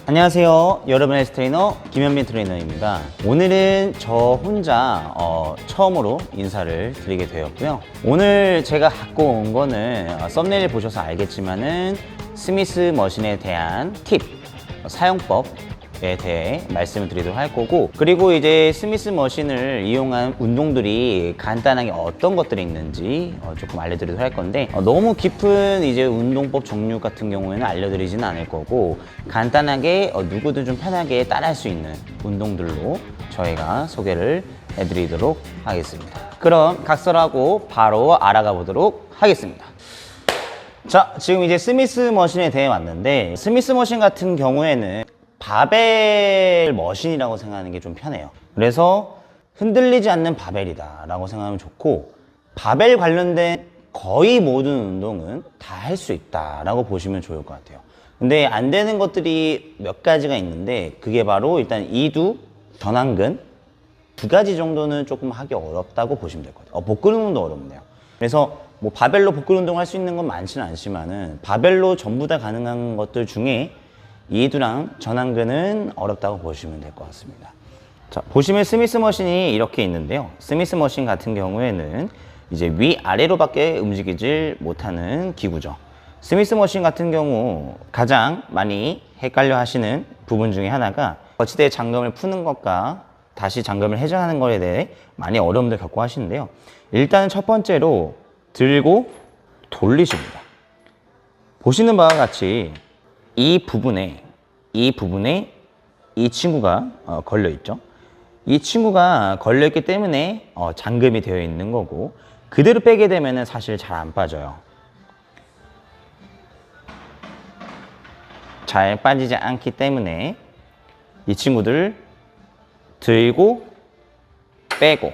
안녕하세요. 여러분의 헬스 트레이너 김현민 트레이너입니다. 오늘은 저 혼자 처음으로 인사를 드리게 되었고요. 오늘 제가 갖고 온 거는 썸네일 보셔서 알겠지만은 스미스 머신에 대한 팁, 사용법에 대해 말씀을 드리도록 할 거고, 그리고 이제 스미스 머신을 이용한 운동들이 간단하게 어떤 것들이 있는지 조금 알려드리도록 할 건데, 너무 깊은 이제 운동법 종류 같은 경우에는 알려드리지는 않을 거고, 간단하게 누구든 좀 편하게 따라할 수 있는 운동들로 저희가 소개를 해드리도록 하겠습니다. 그럼 각설하고 바로 알아가 보도록 하겠습니다. 자, 지금 이제 스미스 머신에 대해 왔는데, 스미스 머신 같은 경우에는 바벨 머신이라고 생각하는 게 좀 편해요. 그래서 흔들리지 않는 바벨이다 라고 생각하면 좋고, 바벨 관련된 거의 모든 운동은 다 할 수 있다 라고 보시면 좋을 것 같아요. 근데 안 되는 것들이 몇 가지가 있는데, 그게 바로 일단 이두, 전완근 두 가지 정도는 조금 하기 어렵다고 보시면 될 것 같아요. 복근 운동도 어렵네요. 그래서 뭐 바벨로 복근 운동 할 수 있는 건 많지는 않지만은, 바벨로 전부 다 가능한 것들 중에 이두랑 전완근은 어렵다고 보시면 될 것 같습니다. 자, 보시면 스미스 머신이 이렇게 있는데요. 스미스 머신 같은 경우에는 이제 위아래로밖에 움직이질 못하는 기구죠. 스미스 머신 같은 경우 가장 많이 헷갈려 하시는 부분 중에 하나가 거치대의 잠금을 푸는 것과 다시 잠금을 해제하는 것에 대해 많이 어려움을 겪고 하시는데요. 일단은 첫 번째로 들고 돌리십니다. 보시는 바와 같이 이 부분에 이 친구가 걸려 있죠. 이 친구가 걸려 있기 때문에 잠금이 되어 있는 거고, 그대로 빼게 되면 사실 잘 안 빠져요. 잘 빠지지 않기 때문에 이 친구들 들고 빼고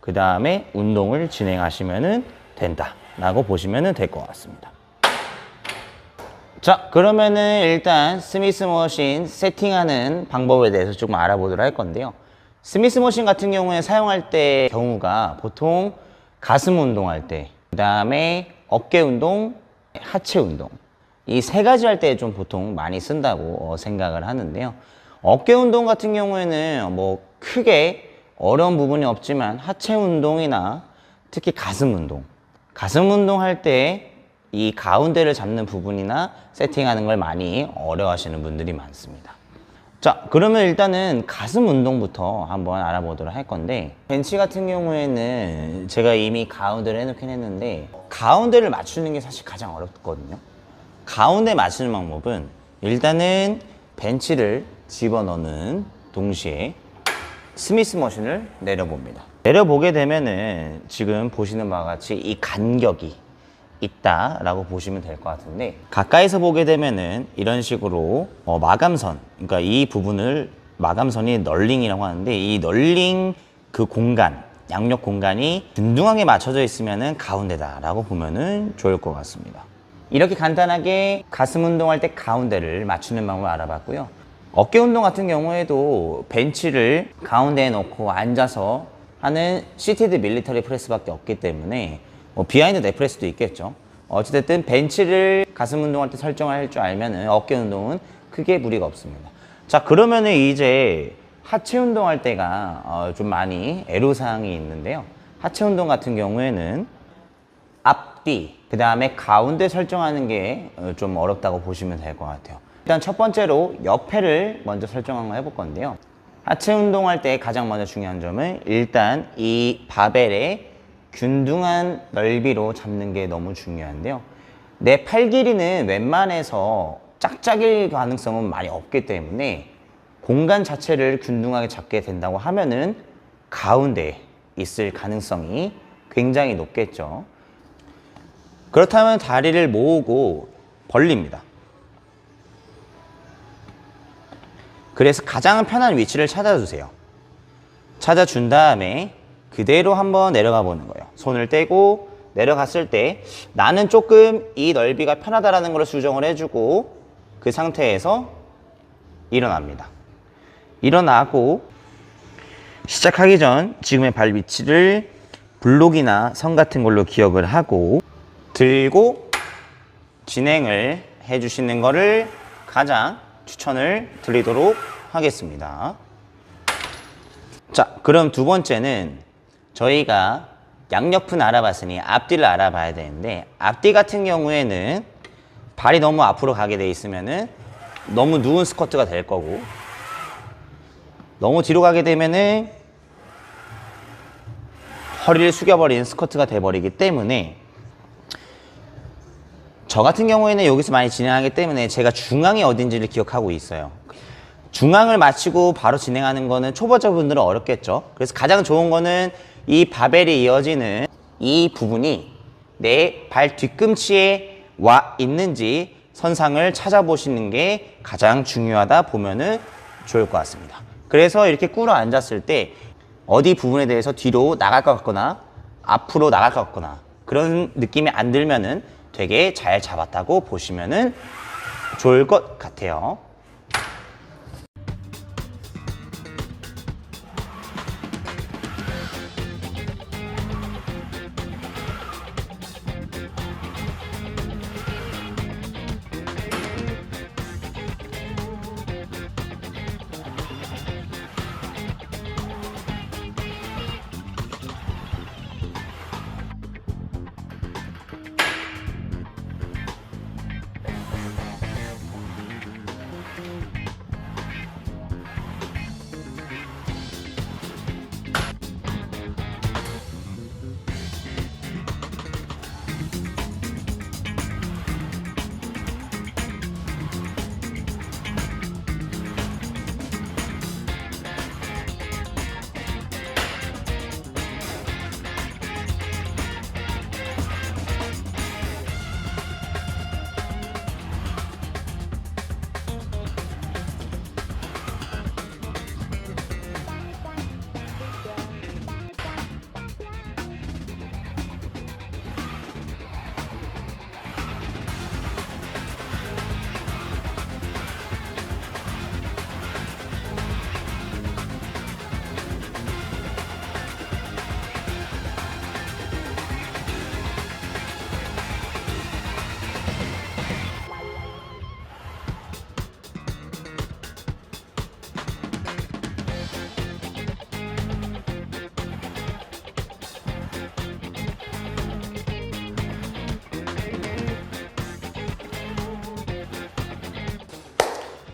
그 다음에 운동을 진행하시면 된다 라고 보시면 될 것 같습니다. 자, 그러면은 일단 스미스 머신 세팅하는 방법에 대해서 조금 알아보도록 할 건데요. 스미스 머신 같은 경우에 사용할 때 경우가 보통 가슴 운동할 때, 그 다음에 어깨 운동, 하체 운동, 이 세 가지 할 때 좀 보통 많이 쓴다고 생각을 하는데요. 어깨 운동 같은 경우에는 뭐 크게 어려운 부분이 없지만, 하체 운동이나 특히 가슴 운동 할 때 이 가운데를 잡는 부분이나 세팅하는 걸 많이 어려워하시는 분들이 많습니다. 자, 그러면 일단은 가슴 운동부터 한번 알아보도록 할 건데, 벤치 같은 경우에는 제가 이미 가운데를 해놓긴 했는데, 가운데를 맞추는 게 사실 가장 어렵거든요. 가운데 맞추는 방법은 일단은 벤치를 집어넣는 동시에 스미스 머신을 내려봅니다. 내려보게 되면은 지금 보시는 바와 같이 이 간격이 있다라고 보시면 될 것 같은데, 가까이서 보게 되면은 이런 식으로 마감선, 그러니까 이 부분을 마감선이 널링이라고 하는데, 이 널링 그 공간, 양옆 공간이 균등하게 맞춰져 있으면은 가운데다라고 보면은 좋을 것 같습니다. 이렇게 간단하게 가슴 운동할 때 가운데를 맞추는 방법을 알아봤고요. 어깨 운동 같은 경우에도 벤치를 가운데에 놓고 앉아서 하는 시티드 밀리터리 프레스밖에 없기 때문에 비하인드 넥프레스도 있겠죠. 어찌됐든 벤치를 가슴 운동할 때 설정할 줄 알면은 어깨 운동은 크게 무리가 없습니다. 자, 그러면은 이제 하체 운동할 때가 좀 많이 애로사항이 있는데요. 하체 운동 같은 경우에는 앞뒤, 그 다음에 가운데 설정하는 게 좀 어렵다고 보시면 될 것 같아요. 일단 첫 번째로 옆에를 먼저 설정한 거 해볼 건데요. 하체 운동할 때 가장 먼저 중요한 점은 일단 이 바벨의 균등한 넓이로 잡는 게 너무 중요한데요. 내 팔 길이는 웬만해서 짝짝일 가능성은 많이 없기 때문에 공간 자체를 균등하게 잡게 된다고 하면은 가운데에 있을 가능성이 굉장히 높겠죠. 그렇다면 다리를 모으고 벌립니다. 그래서 가장 편한 위치를 찾아주세요. 찾아준 다음에 그대로 한번 내려가 보는 거예요. 손을 떼고 내려갔을 때 나는 조금 이 넓이가 편하다라는 걸 수정을 해주고, 그 상태에서 일어납니다. 일어나고 시작하기 전 지금의 발 위치를 블록이나 선 같은 걸로 기억을 하고 들고 진행을 해주시는 거를 가장 추천을 드리도록 하겠습니다. 자, 그럼 두 번째는 저희가 양옆은 알아봤으니 앞뒤를 알아봐야 되는데, 앞뒤 같은 경우에는 발이 너무 앞으로 가게 돼 있으면은 너무 누운 스쿼트가 될 거고, 너무 뒤로 가게 되면은 허리를 숙여버리는 스쿼트가 돼버리기 때문에, 저 같은 경우에는 여기서 많이 진행하기 때문에 제가 중앙이 어딘지를 기억하고 있어요. 중앙을 마치고 바로 진행하는 거는 초보자분들은 어렵겠죠. 그래서 가장 좋은 거는 이 바벨이 이어지는 이 부분이 내 발 뒤꿈치에 와 있는지 선상을 찾아보시는 게 가장 중요하다 보면은 좋을 것 같습니다. 그래서 이렇게 꿇어 앉았을 때 어디 부분에 대해서 뒤로 나갈 것 같거나 앞으로 나갈 것 같거나 그런 느낌이 안 들면은 되게 잘 잡았다고 보시면은 좋을 것 같아요.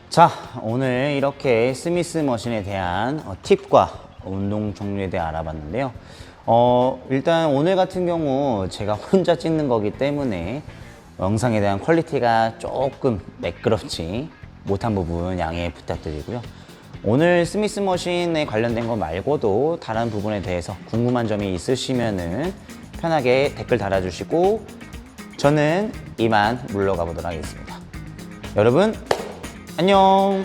자, 오늘 이렇게 스미스 머신에 대한 팁과 운동 종류에 대해 알아봤는데요. 일단 오늘 같은 경우 제가 혼자 찍는 거기 때문에 영상에 대한 퀄리티가 조금 매끄럽지 못한 부분 양해 부탁드리고요. 오늘 스미스 머신에 관련된 거 말고도 다른 부분에 대해서 궁금한 점이 있으시면은 편하게 댓글 달아주시고, 저는 이만 물러가 보도록 하겠습니다. 여러분, 안녕!